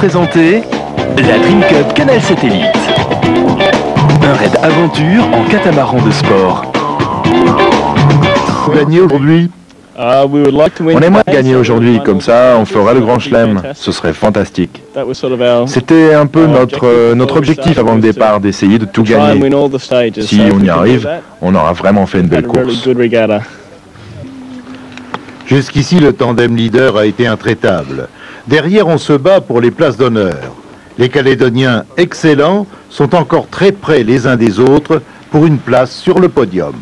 présenter la Dream Cup Canal Satellite. Un raid aventure en catamaran de sport. Gagner aujourd'hui. On aimerait gagner aujourd'hui, comme ça on fera le Grand Chelem, ce serait fantastique. C'était un peu notre objectif avant le départ, d'essayer de tout gagner. Si on y arrive, on aura vraiment fait une belle course. Jusqu'ici, le tandem leader a été intraitable. Derrière, on se bat pour les places d'honneur. Les Calédoniens, excellents, sont encore très près les uns des autres pour une place sur le podium.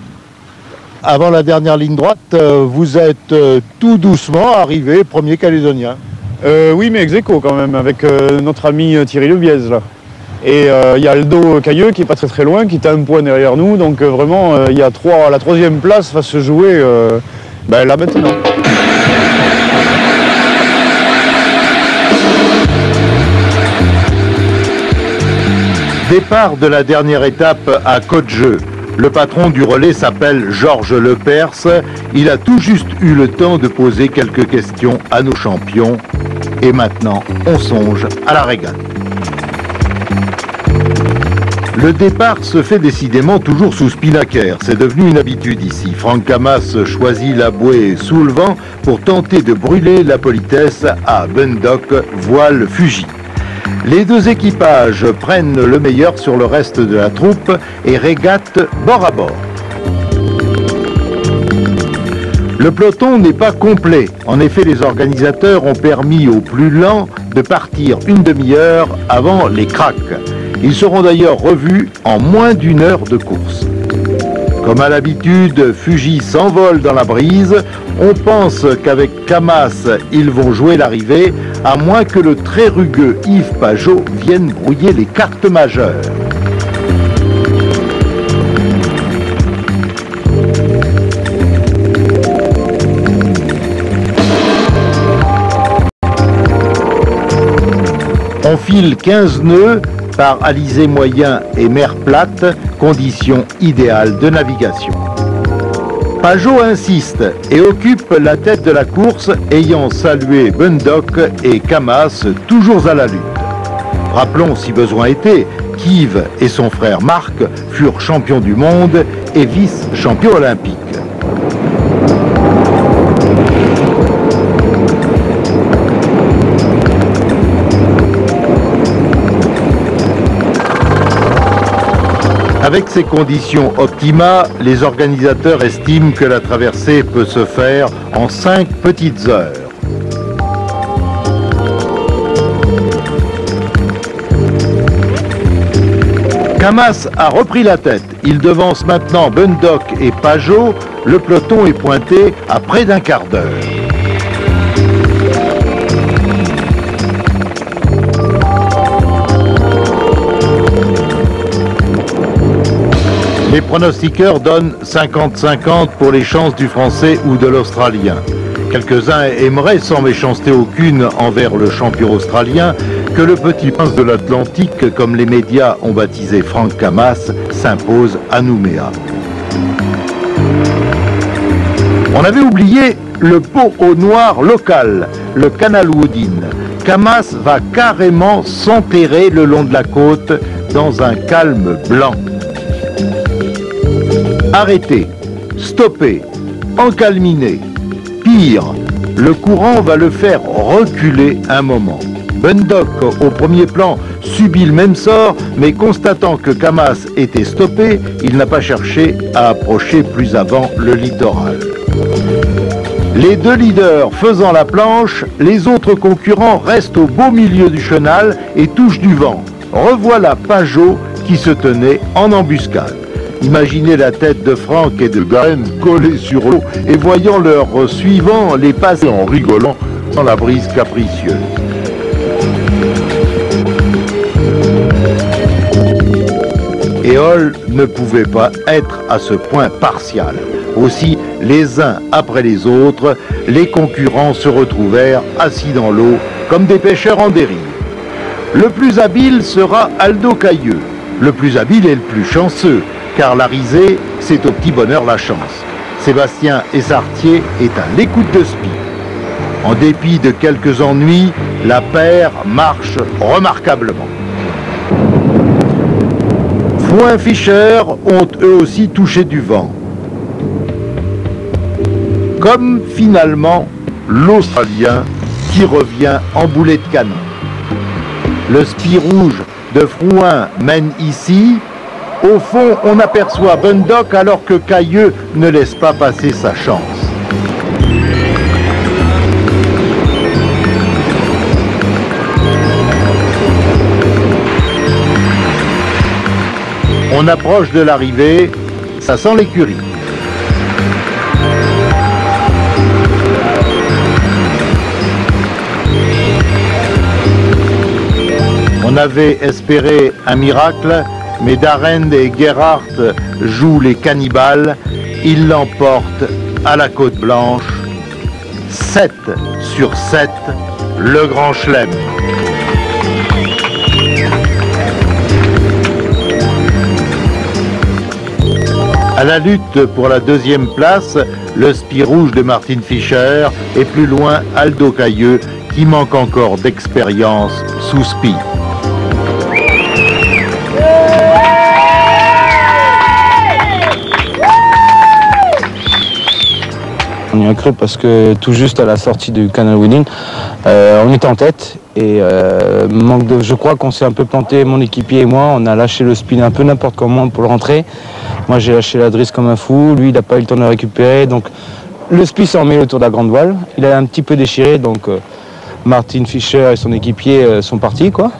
Avant la dernière ligne droite, vous êtes tout doucement arrivé premier Calédonien. Oui, mais ex-aequo quand même, avec notre ami Thierry Lebiez, là. Et il y a Aldo Cailleux qui est pas très loin, qui est à un point derrière nous. Donc vraiment, il y a la troisième place va se jouer là maintenant. Départ de la dernière étape à Côte-Jeu. Le patron du relais s'appelle Georges Lepers. Il a tout juste eu le temps de poser quelques questions à nos champions. Et maintenant, on songe à la régate. Le départ se fait décidément toujours sous spinnaker. C'est devenu une habitude ici. Franck Camas choisit la bouée sous le vent pour tenter de brûler la politesse à Bundock, voile Fuji. Les deux équipages prennent le meilleur sur le reste de la troupe et régatent bord à bord. Le peloton n'est pas complet. En effet, les organisateurs ont permis aux plus lents de partir une demi-heure avant les cracks. Ils seront d'ailleurs revus en moins d'une heure de course. Comme à l'habitude, Fuji s'envole dans la brise. On pense qu'avec Camas, ils vont jouer l'arrivée, à moins que le très rugueux Yves Pajot vienne brouiller les cartes majeures. On file 15 nœuds par alizé moyen et mer plate, conditions idéales de navigation. Pajot insiste et occupe la tête de la course, ayant salué Bundock et Camas toujours à la lutte. Rappelons, si besoin était, qu'Yves et son frère Marc furent champions du monde et vice-champions olympiques. Avec ces conditions optimales, les organisateurs estiment que la traversée peut se faire en 5 petites heures. Camas a repris la tête. Il devance maintenant Bundock et Pajot. Le peloton est pointé à près d'un quart d'heure. Les pronostiqueurs donnent 50-50 pour les chances du Français ou de l'Australien. Quelques-uns aimeraient, sans méchanceté aucune envers le champion australien, que le petit prince de l'Atlantique, comme les médias ont baptisé Franck Camas, s'impose à Nouméa. On avait oublié le pot au noir local, le Canal Woodin. Camas va carrément s'enterrer le long de la côte dans un calme blanc. Arrêter, stopper, encalminer. Pire, le courant va le faire reculer un moment. Bundock, au premier plan, subit le même sort, mais constatant que Camas était stoppé, il n'a pas cherché à approcher plus avant le littoral. Les deux leaders faisant la planche, les autres concurrents restent au beau milieu du chenal et touchent du vent. Revoilà Pajot qui se tenait en embuscade. Imaginez la tête de Franck et de Garen collés sur l'eau et voyant leur suivant les passer en rigolant dans la brise capricieuse. Éole ne pouvait pas être à ce point partial. Aussi, les uns après les autres, les concurrents se retrouvèrent assis dans l'eau comme des pêcheurs en dérive. Le plus habile sera Aldo Cailleux. Le plus habile est le plus chanceux, car la risée, c'est au petit bonheur la chance. Sébastien Essartier est à l'écoute de Spi. En dépit de quelques ennuis, la paire marche remarquablement. Frouin Fischer ont eux aussi touché du vent. Comme finalement l'Australien qui revient en boulet de canon. Le spi rouge de Frouin mène ici. Au fond, on aperçoit Bundock alors que Cailleux ne laisse pas passer sa chance. On approche de l'arrivée, ça sent l'écurie. On avait espéré un miracle, mais Darrand et Gerhardt jouent les cannibales. Ils l'emportent à la Côte Blanche. 7 sur 7, le Grand Chelem. À la lutte pour la deuxième place, le spi rouge de Martin Fischer et plus loin Aldo Cailleux qui manque encore d'expérience sous spi. On y a cru parce que tout juste à la sortie du Canal Winning, on était en tête et je crois qu'on s'est un peu planté, mon équipier et moi, on a lâché le spin un peu n'importe comment pour le rentrer. Moi j'ai lâché la drisse comme un fou, lui il n'a pas eu le temps de le récupérer, donc le spin s'est emmêlé autour de la grande voile, il a un petit peu déchiré, donc Martin Fischer et son équipier sont partis quoi.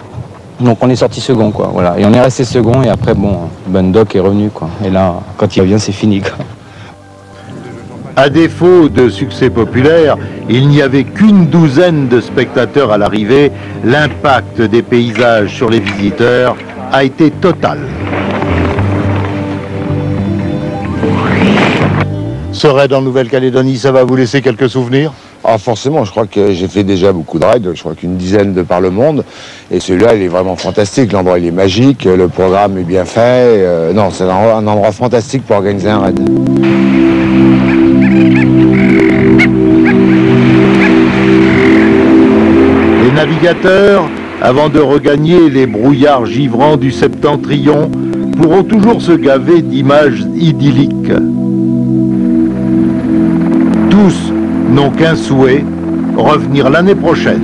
Donc on est sorti second quoi, voilà, et on est resté second et après bon, Bundock est revenu quoi, et là quand il revient c'est fini quoi. À défaut de succès populaire, il n'y avait qu'une douzaine de spectateurs à l'arrivée. L'impact des paysages sur les visiteurs a été total. Ce raid en Nouvelle-Calédonie, ça va vous laisser quelques souvenirs? Ah forcément, je crois que j'ai fait déjà beaucoup de raids, je crois qu'une dizaine de par le monde, et celui-là il est vraiment fantastique, l'endroit il est magique, le programme est bien fait, non c'est un endroit fantastique pour organiser un raid. Les navigateurs, avant de regagner les brouillards givrants du septentrion, pourront toujours se gaver d'images idylliques. Tous n'ont qu'un souhait, revenir l'année prochaine.